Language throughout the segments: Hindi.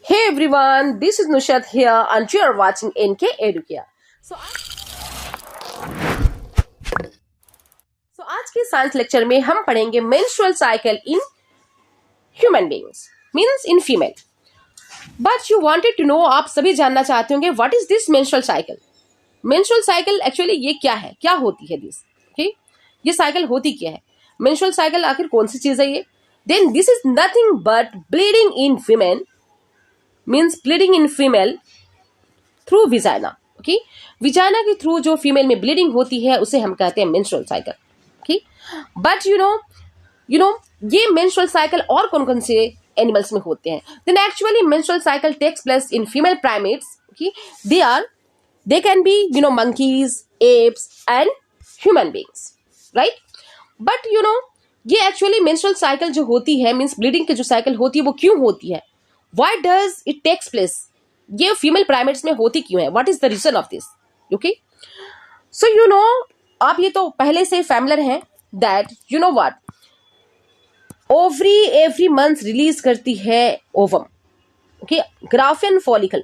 Hey everyone, this is Nushat here and you are watching NK Educare. So आज के साइंस लेक्चर में हम पढ़ेंगे menstrual cycle in human beings means in female. But you wanted to know, आप सभी जानना चाहते होंगे what is this menstrual cycle. Menstrual cycle actually ये क्या है, क्या होती है दिस. ओके, ये साइकिल होती क्या है, मेंस्ट्रुअल साइकिल आखिर कौन सी चीज है ये. Then this is nothing but bleeding in female means bleeding in female through vagina. Okay, vagina के थ्रू जो फीमेल में ब्लीडिंग होती है उसे हम कहते हैं menstrual cycle. Okay, but you know ये मेंस्ट्रुअल साइकिल और कौन कौन से एनिमल्स में होते हैं. Then actually menstrual cycle takes place in female primates. Okay, they can be monkeys, apes and human beings, right? but ये एक्चुअली मेंस्ट्रुअल साइकिल जो होती है मीन्स ब्लीडिंग की जो साइकिल होती है वो क्यों होती है, why does it takes place, ये फीमेल प्राइमेट्स में होती क्यों है, what is the reason of this. okay, so आप ये तो पहले से फैमिलियर हैं that what ovary every month release करती है ओवम. Okay, Graafian follicle.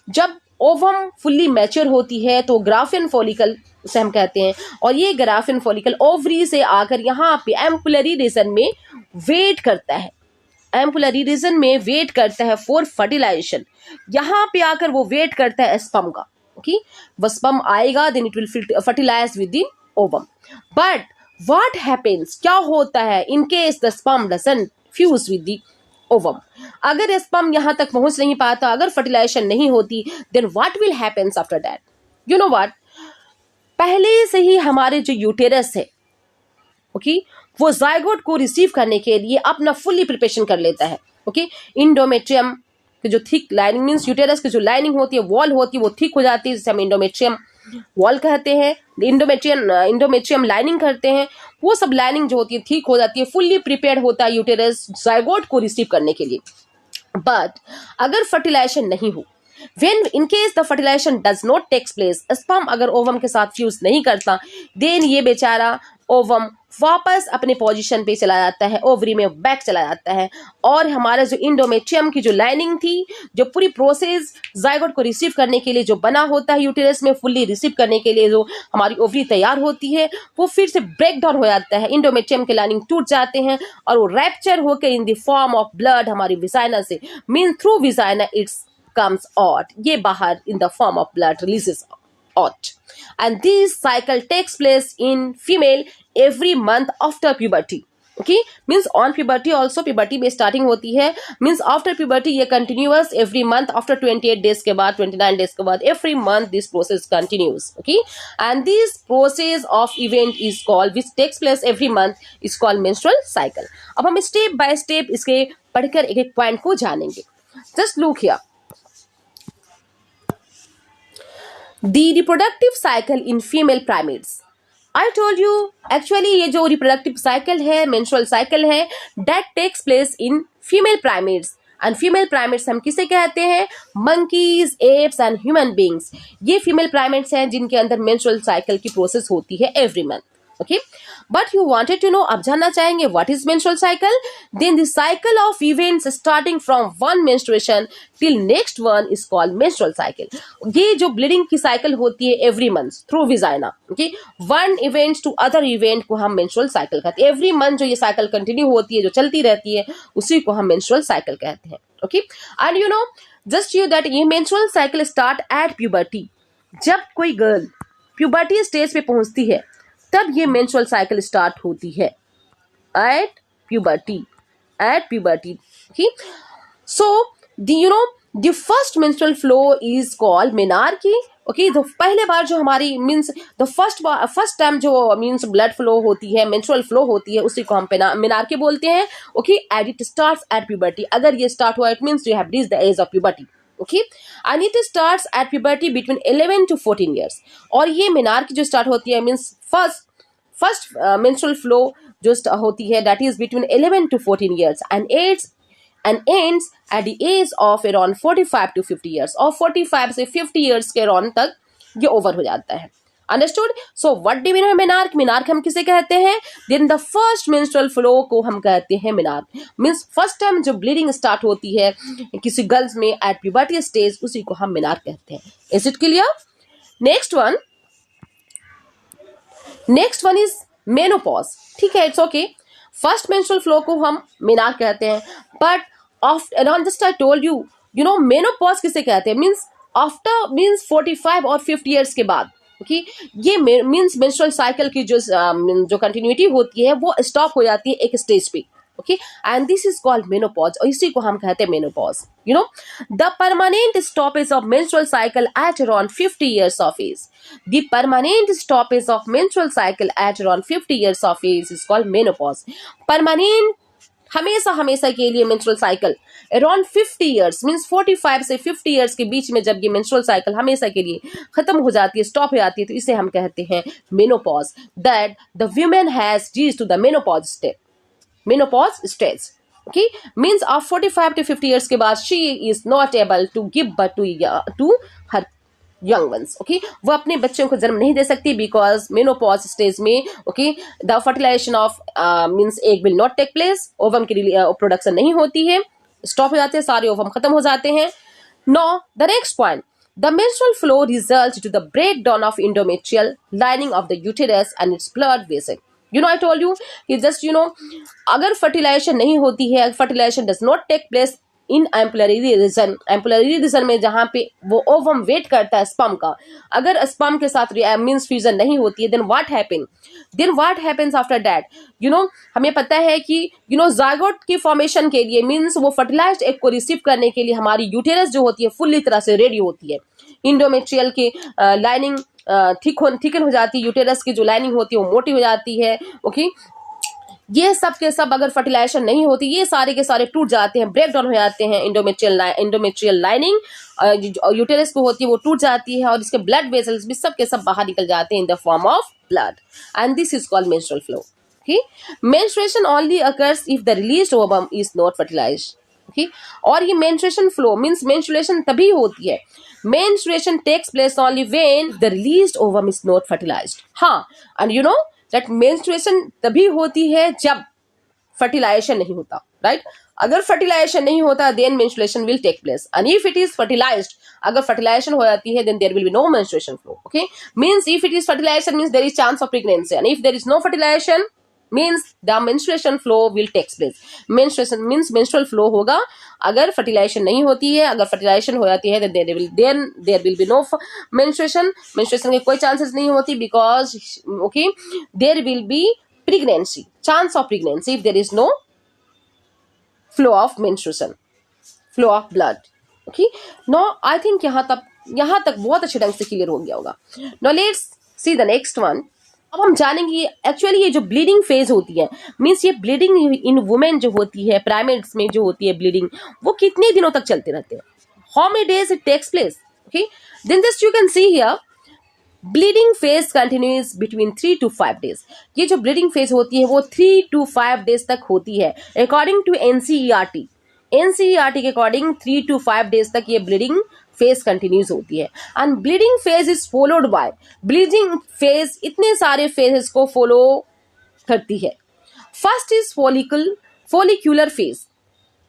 जब ओवम फुल्ली मैच्योर होती है तो ग्राफियन फॉलिकल उसे हम कहते हैं, और ये ग्राफियन फॉलिकल ओवरी से आकर यहाँ पे एम्पुलरी रीजन में वेट करता है. एम्पुलरी रीजन में वेट करता है फॉर फर्टिलाइजेशन. यहाँ पे आकर वो वेट करता है स्पर्म का. ओके, वो स्पर्म आएगा then it will fertilize with the ovum. But what happens, क्या होता है in case the sperm doesn't fuse with the ovum. अगर स्पर्म यहाँ तक पहुंच नहीं पाता, अगर फर्टिलाइजेशन नहीं होती, then what will happen after that. What, पहले से ही हमारे जो यूटेरस है ओके वो जाइगोट को रिसीव करने के लिए अपना फुल्ली प्रिपरेशन कर लेता है. ओके, इंडोमेट्रियम की जो थिक लाइनिंग मीन्स यूटेरस की जो लाइनिंग होती है, वॉल होती है, वो थिक हो जाती है, जिसे हम इंडोमेट्रियम वॉल कहते हैं, इंडोमेट्रियम लाइनिंग करते हैं. वो सब लाइनिंग जो होती है ठीक हो जाती है, फुल्ली प्रिपेयर्ड होता है यूटेरस जाइगोट को रिसीव करने के लिए. बट अगर फर्टिलाइजेशन नहीं हो, when in case the fertilization does not takes place, sperm अगर ओवम के साथ फ्यूज नहीं करता, देन ये बेचारा ओवम वापस अपने पोजीशन पे चला जाता है, ओवरी में बैक चला जाता है, और हमारा जो इंडोमेट्रियम की जो लाइनिंग थी, जो पूरी प्रोसेस जाइगोट को रिसीव करने के लिए जो बना होता है यूटेरस में फुल्ली रिसीव करने के लिए जो हमारी ओवरी तैयार होती है, वो फिर से ब्रेक डाउन हो जाता है. इंडोमेट्रियम के लाइनिंग टूट जाते हैं और वो रैप्चर होकर इन द फॉर्म ऑफ ब्लड हमारी विजाइना से mean through vagina it's comes out, ये बाहर in the form of blood releases out, and this cycle takes place in female every month after puberty. okay, means on puberty also, puberty में starting होती है, means after puberty ये continuous every month after 28 days के बाद 29 days के बाद every month this process continues. okay, and this process of event is called, which takes place every month, is called menstrual cycle. अब हम step by step इसके पढ़कर एक एक पॉइंट को जानेंगे. just look here, the reproductive cycle in female primates. I told you actually ये जो reproductive cycle है, menstrual cycle है, that takes place in female primates. and female primates हम किसे कहते हैं, monkeys, apes and human beings. ये female primates हैं जिनके अंदर menstrual cycle की process होती है every month. okay, but you wanted to know, अब जानना चाहेंगे what is menstrual cycle. then the cycle of events starting from one menstruation till next one is called menstrual cycle. ये जो bleeding की cycle होती है every month through vagina, okay, one event to other event को हम menstrual cycle कहते हैं. every month जो ये cycle continue होती है, जो चलती रहती है, उसी को हम menstrual cycle कहते हैं. okay, and just you that ये menstrual cycle start at puberty. जब कोई girl puberty stage पे पहुंचती है तब ये मेंस्ट्रुअल साइकिल स्टार्ट होती है at puberty. So the first menstrual flow is called menarche. Okay, तो पहले बार जो हमारी मीन्स द फर्स्ट टाइम जो मीन्स ब्लड फ्लो होती है, मेंस्ट्रुअल फ्लो होती है, उसी को हम मेनार्की बोलते हैं. Okay, and it starts at puberty. अगर ये स्टार्ट हुआ it means you have reached the age of puberty. okay, and it starts at puberty between 11 to 14 years. और ये मेनार्की जो स्टार्ट होती है मीन्स फर्स्ट menstrual flow जो होती है that is between 11 to 14 years and ends at the age of around 45 to 50 years. और 45 से 50 years के around तक ये ओवर हो जाता है. Understood? So what do mean by menarche? Menarche हम किसे कहते हैं? Then the first menstrual flow को हम कहते हैं मेनार्क। मींस फर्स्ट टाइम जब ब्लीडिंग स्टार्ट होती है किसी गर्ल्स में एट प्यूबर्टी स्टेज, उसी को हम मेनार्क कहते हैं। Is it clear? Next one is menopause. ठीक है, it's okay. First menstrual flow को हम मेनार्क कहते हैं, but after just I told you know menopause किसे कहते हैं? मींस आफ्टर मींस 45 और 50 ईयर्स के बाद। ओके, ये मींस मेंस्ट्रुअल साइकिल की जो कंटिन्यूटी होती है वो स्टॉप हो जाती है एक स्टेज पे। Okay, and this is called menopause, और इसी को हम कहते हैं menopause. You know the permanent stoppage of menstrual cycle at around 50 years of age. The permanent stoppage of menstrual cycle at around 50 years of age is called menopause. Permanent हमेशा के लिए menstrual cycle around 50 years means 45 से 50 ईयर्स के बीच में जब ये मेंस्ट्रुअल साइकिल हमेशा के लिए खत्म हो जाती है, स्टॉप हो जाती है, तो इसे हम कहते हैं menopause. That the women has reached to the menopause stage. Okay, means of 45 to 50 years के बाद she is not able to give birth to her young ones. Okay, वो अपने बच्चों को जन्म नहीं दे सकती because menopause stage में okay the fertilization of means egg will not take place, ovum की प्रोडक्शन नहीं होती है, स्टॉप हो जाते हैं, सारे ओवम खत्म हो जाते हैं। Now the next point, the menstrual flow results to the breakdown of endometrial lining of the uterus and its blood vessel. You know, I told you कि just you know अगर फर्टिलाइजेशन नहीं होती है, fertilization does not take place in ampullary region में जहां पे वो ओवम वेट करता है स्पर्म का, अगर स्पर्म के साथ मींस फ्यूजन नहीं होती है, then what happens after that? You know हमें पता है कि यू नो जायगोट की फॉर्मेशन के लिए मींस वो फर्टिलाइज्ड एग को रिसीव करने के लिए हमारी यूटेरस जो होती है फुल्ली तरह से रेडी होती है। इंडोमेट्रियल की लाइनिंग थिकन हो जाती है, यूटेरस की जो लाइनिंग होती है वो मोटी हो जाती है। ओके, ये सब के सब अगर फर्टिलाइजेशन नहीं होती, ये सारे के सारे टूट जाते हैं, ब्रेक डाउन हो जाते हैं। इंडोमेट्रियल लाइनिंग यूटेरस को होती है वो टूट जाती है, और इसके ब्लड वेसल्स भी सब के सब बाहर निकल जाते हैं in the form of blood, and this is called menstrual flow. Okay, menstruation only occurs if the released ovum is not fertilised. Okay, और ये मेंस्ट्रुएशन फ्लो मींस मेंस्ट्रुएशन तभी होती है, menstruation takes place only when the released ovum is not fertilised. हाँ, and you know that menstruation तभी होती है जब फर्टिलाइजेशन नहीं होता, राइट? अगर फर्टिलाइजेशन नहीं होता then menstruation will take place, and if it is fertilized, अगर फर्टिलाइजेशन हो जाती है then there will be no menstruation flow. Okay, means if it is fertilization means there is chance of pregnancy, and if there is no fertilization means the menstruation flow will takes place. Menstruation means menstrual flow होगा अगर fertilization नहीं होती है, अगर fertilization हो जाती है then there will be no menstruation के कोई chances नहीं होती because okay there will be pregnancy, chance of pregnancy if there is no flow of menstruation, flow of blood. Okay, now I think यहाँ तक बहुत अच्छे ढंग से क्लियर हो गया होगा। Now let's see the next one. अब हम जानेंगे एक्चुअली ये जो ब्लीडिंग फेज होती है मींस ये ब्लीडिंग इन वुमेन जो होती है, प्राइमेट्स में जो होती है ब्लीडिंग, वो कितने दिनों तक चलते रहते हैं, how many days it takes place. Okay, then just you can see here bleeding phase continues between 3 to 5 days। ये जो ब्लीडिंग फेज होती है वो 3 to 5 days तक होती है अकॉर्डिंग टू एनसीईआरटी के अकॉर्डिंग 3 to 5 days तक ये ब्लीडिंग फेज कंटिन्यूज होती है। And bleeding phase is followed by, bleeding phase इतने सारे फेजेस को फॉलो करती है। First is follicular phase,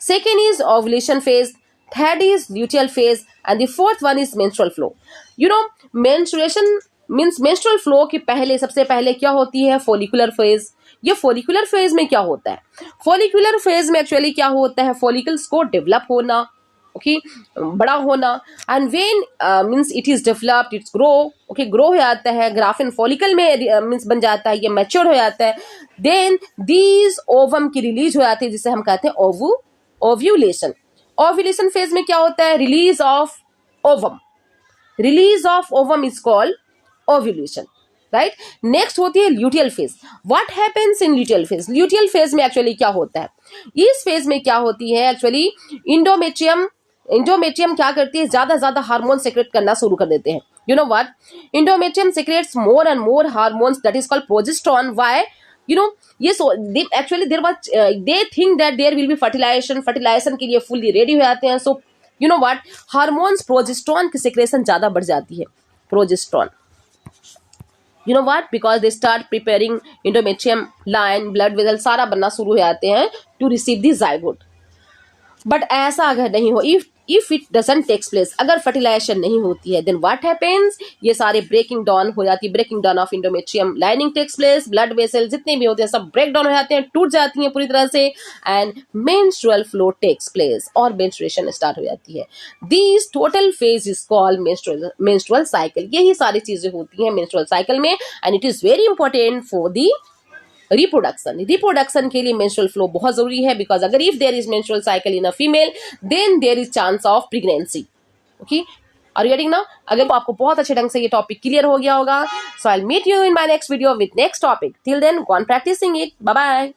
second is ovulation phase, third is luteal phase, and the fourth one is menstrual flow. You know menstruation means menstrual flow के सबसे पहले क्या होती है? follicular phase। ये follicular phase में क्या होता है? follicular phase में एक्चुअली क्या होता है? follicles को डेवलप होना, ओके, बड़ा होना, and when means it is developed it's grow, okay, grow हो जाता है, ग्राफिन फॉलिकल में मींस बन जाता है, ये मैच्योर हो जाता है, देन दीज ओवम की रिलीज हो जाती है जिसे हम कहते हैं ओव्यूलेशन। ओव्यूलेशन फेज में क्या होता है? Release of ovum is called ovulation, right? Next होती है luteal phase. What happens in luteal phase? Luteal phase में एक्चुअली क्या होता है? इस फेज में क्या होती है एक्चुअली इंडोमेट्रियम क्या करती है? ज्यादा हार्मोन सेक्रेट करना शुरू कर देते हैं। You know what? Endometrium secretes more and more hormones that is called progesterone. Why? You know ये actually they think that there will be fertilisation के लिए फुल्ली रेडी हो जाते हैं। So you know what? Hormones progesterone की सेक्रेशन ज्यादा बढ़ जाती है, progesterone. You know what, because they start preparing endometrium, line, blood vessel सारा बनना शुरू हो जाते हैं to receive the zygote. But ऐसा अगर नहीं हो, if it doesn't takes place, अगर फर्टिलाइजेशन नहीं होती है, देन व्हाट हैपेंस, ये सारे ब्रेकिंग डाउन हो जाती है, breaking down of endometrium lining takes place, blood vessel जितने भी होते हैं सब ब्रेक डाउन हो जाते हैं, टूट जाती हैं पूरी तरह से, and menstrual flow takes place और मेंस्ट्रुएशन स्टार्ट हो जाती है। These total phase is called menstrual cycle. यही सारी चीजें होती हैं मेंस्ट्रुअल साइकिल में, and it is very important for the reproduction के लिए मेंस्ट्रुअल फ्लो बहुत जरूरी है, बिकॉज अगर if there is menstrual cycle in a female then there is chance of pregnancy. Okay, are you getting now? अगर आपको बहुत अच्छे ढंग से ये टॉपिक क्लियर हो गया होगा, so I will meet you in my next video with next topic. Till then go on practising it. Bye bye.